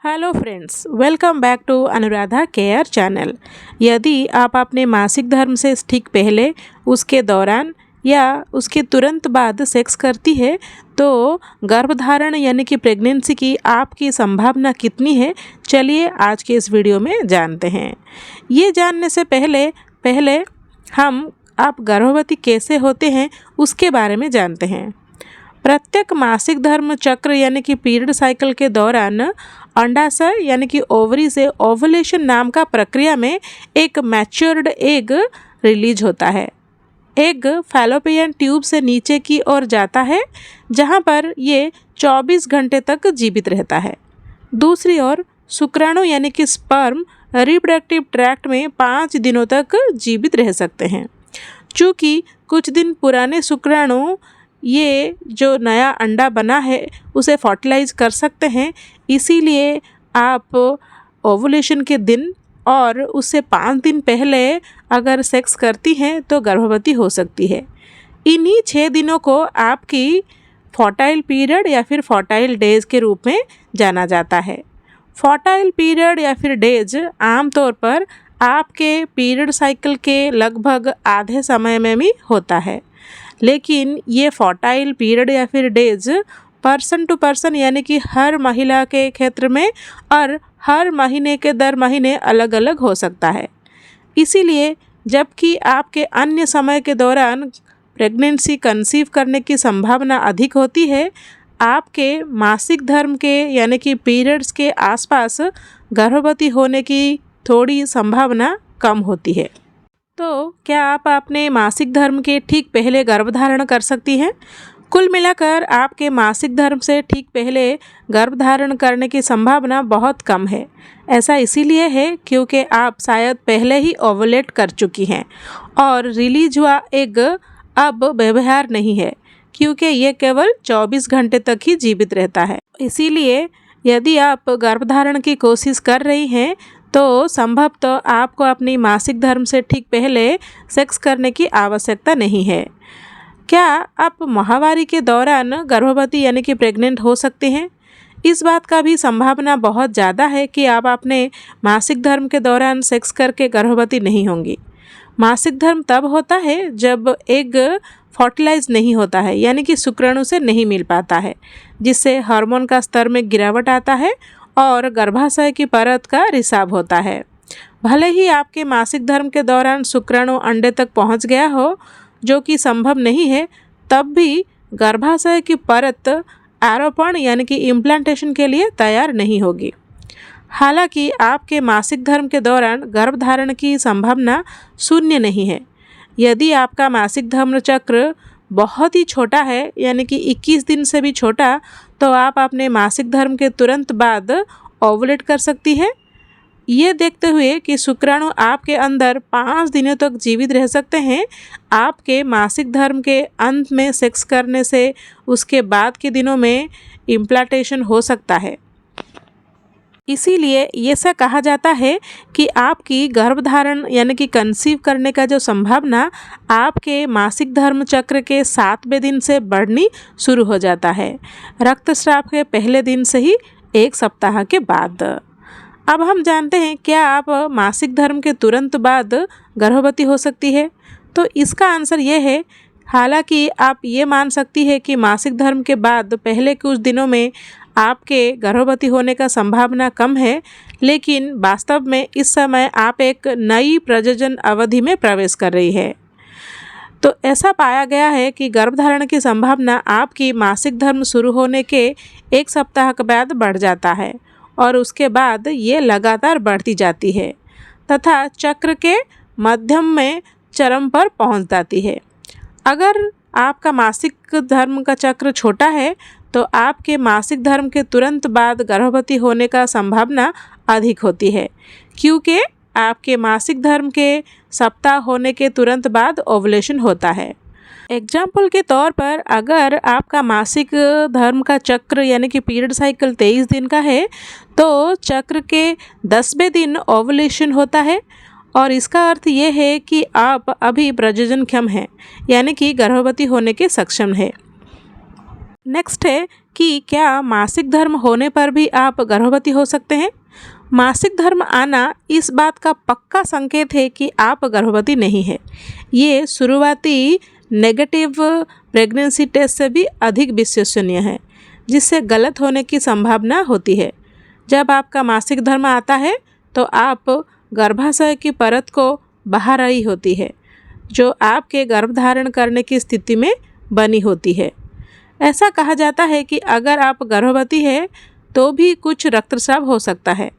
Hello friends, welcome back to Anuradha care channel. यदि आप अपने मासिक धर्म से ठीक पहले, उसके दौरान या उसके तुरंत बाद सेक्स करती है तो गर्भधारण यानी कि प्रेगनेंसी की आपकी संभावना कितनी है, चलिए आज के इस वीडियो में जानते हैं। ये जानने से पहले हम आप गर्भवती कैसे होते हैं उसके बारे में जानते हैं। प्रत्येक मासिक धर्म चक्र यानी कि पीरियड साइकिल के दौरान अंडाशय यानी कि ओवरी से ओवुलेशन नाम का प्रक्रिया में एक मैच्योर्ड एग रिलीज होता है। एग फैलोपियन ट्यूब से नीचे की ओर जाता है जहां पर ये 24 घंटे तक जीवित रहता है। दूसरी ओर शुक्राणु यानी कि स्पर्म रिप्रोडक्टिव ट्रैक्ट में 5 दिनों तक जीवित रह सकते हैं। चूँकि कुछ दिन पुराने शुक्राणु ये जो नया अंडा बना है उसे फर्टिलाइज कर सकते हैं, इसीलिए आप ओवुलेशन के दिन और उससे 5 दिन पहले अगर सेक्स करती हैं तो गर्भवती हो सकती है। इन्हीं 6 दिनों को आपकी फर्टाइल पीरियड या फिर फर्टाइल डेज के रूप में जाना जाता है। फर्टाइल पीरियड या फिर डेज आमतौर पर आपके पीरियड साइकिल के लगभग आधे समय में भी होता है, लेकिन ये फर्टाइल पीरियड या फिर डेज पर्सन टू पर्सन यानी कि हर महिला के क्षेत्र में और हर महीने के दर महीने अलग अलग हो सकता है। इसीलिए जबकि आपके अन्य समय के दौरान प्रेगनेंसी कंसीव करने की संभावना अधिक होती है, आपके मासिक धर्म के यानी कि पीरियड्स के आसपास गर्भवती होने की थोड़ी संभावना कम होती है। तो क्या आप अपने मासिक धर्म के ठीक पहले गर्भधारण कर सकती हैं? कुल मिलाकर आपके मासिक धर्म से ठीक पहले गर्भधारण करने की संभावना बहुत कम है। ऐसा इसीलिए है क्योंकि आप शायद पहले ही ओवुलेट कर चुकी हैं और रिलीज हुआ एग अब व्यवहार नहीं है, क्योंकि ये केवल 24 घंटे तक ही जीवित रहता है। इसीलिए यदि आप गर्भधारण की कोशिश कर रही हैं तो संभवतः आपको अपनी मासिक धर्म से ठीक पहले सेक्स करने की आवश्यकता नहीं है। क्या आप माहवारी के दौरान गर्भवती यानी कि प्रेग्नेंट हो सकते हैं? इस बात का भी संभावना बहुत ज़्यादा है कि आप अपने मासिक धर्म के दौरान सेक्स करके गर्भवती नहीं होंगी। मासिक धर्म तब होता है जब एग फर्टिलाइज नहीं होता है, यानी कि शुक्राणु से नहीं मिल पाता है, जिससे हार्मोन का स्तर में गिरावट आता है और गर्भाशय की परत का रिसाव होता है। भले ही आपके मासिक धर्म के दौरान शुक्राणु अंडे तक पहुंच गया हो, जो कि संभव नहीं है, तब भी गर्भाशय की परत आरोपण यानी कि इम्प्लांटेशन के लिए तैयार नहीं होगी। हालांकि आपके मासिक धर्म के दौरान गर्भधारण की संभावना शून्य नहीं है। यदि आपका मासिक धर्म चक्र बहुत ही छोटा है यानी कि 21 दिन से भी छोटा, तो आप अपने मासिक धर्म के तुरंत बाद ओवुलेट कर सकती है। ये देखते हुए कि शुक्राणु आपके अंदर 5 दिनों तक जीवित रह सकते हैं, आपके मासिक धर्म के अंत में सेक्स करने से उसके बाद के दिनों में इम्प्लांटेशन हो सकता है। इसीलिए ये सा कहा जाता है कि आपकी गर्भधारण यानी कि कंसीव करने का जो संभावना आपके मासिक धर्म चक्र के 7वें दिन से बढ़नी शुरू हो जाता है, रक्तस्राव के पहले दिन से ही 1 सप्ताह के बाद। अब हम जानते हैं क्या आप मासिक धर्म के तुरंत बाद गर्भवती हो सकती है? तो इसका आंसर ये है, हालांकि आप ये मान सकती है कि मासिक धर्म के बाद पहले कुछ दिनों में आपके गर्भवती होने का संभावना कम है, लेकिन वास्तव में इस समय आप एक नई प्रजनन अवधि में प्रवेश कर रही है। तो ऐसा पाया गया है कि गर्भधारण की संभावना आपकी मासिक धर्म शुरू होने के 1 सप्ताह के बाद बढ़ जाता है और उसके बाद ये लगातार बढ़ती जाती है तथा चक्र के मध्यम में चरम पर पहुंच जाती है। अगर आपका मासिक धर्म का चक्र छोटा है तो आपके मासिक धर्म के तुरंत बाद गर्भवती होने का संभावना अधिक होती है, क्योंकि आपके मासिक धर्म के सप्ताह होने के तुरंत बाद ओवुलेशन होता है। एग्जाम्पल के तौर पर अगर आपका मासिक धर्म का चक्र यानी कि पीरियड साइकिल 23 दिन का है तो चक्र के 10वें दिन ओवुलेशन होता है और इसका अर्थ ये है कि आप अभी प्रजननक्षम हैं, यानी कि गर्भवती होने के सक्षम है। नेक्स्ट है कि क्या मासिक धर्म होने पर भी आप गर्भवती हो सकते हैं। मासिक धर्म आना इस बात का पक्का संकेत है कि आप गर्भवती नहीं है। ये शुरुआती नेगेटिव प्रेगनेंसी टेस्ट से भी अधिक विश्वसनीय है, जिससे गलत होने की संभावना होती है। जब आपका मासिक धर्म आता है तो आप गर्भाशय की परत को बाहर आई होती है, जो आपके गर्भधारण करने की स्थिति में बनी होती है। ऐसा कहा जाता है कि अगर आप गर्भवती हैं तो भी कुछ रक्तस्राव हो सकता है।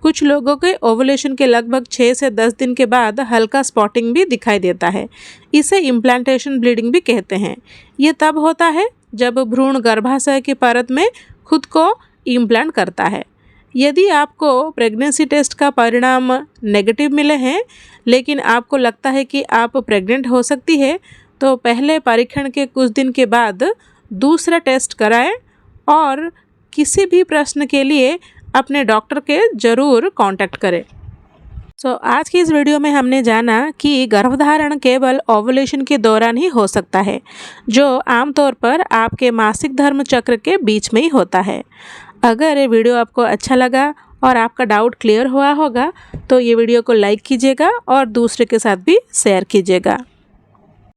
कुछ लोगों के ओवुलेशन के लगभग 6 से 10 दिन के बाद हल्का स्पॉटिंग भी दिखाई देता है। इसे इम्प्लांटेशन ब्लीडिंग भी कहते हैं। ये तब होता है जब भ्रूण गर्भाशय की परत में खुद को इम्प्लांट करता है। यदि आपको प्रेगनेंसी टेस्ट का परिणाम नेगेटिव मिले हैं, लेकिन आपको लगता है कि आप प्रेग्नेंट हो सकती है, तो पहले परीक्षण के कुछ दिन के बाद दूसरा टेस्ट कराएं और किसी भी प्रश्न के लिए अपने डॉक्टर के ज़रूर कांटेक्ट करें। आज की इस वीडियो में हमने जाना कि गर्भधारण केवल ओवुलेशन के दौरान ही हो सकता है, जो आमतौर पर आपके मासिक धर्म चक्र के बीच में ही होता है। अगर ये वीडियो आपको अच्छा लगा और आपका डाउट क्लियर हुआ होगा तो ये वीडियो को लाइक कीजिएगा और दूसरे के साथ भी शेयर कीजिएगा।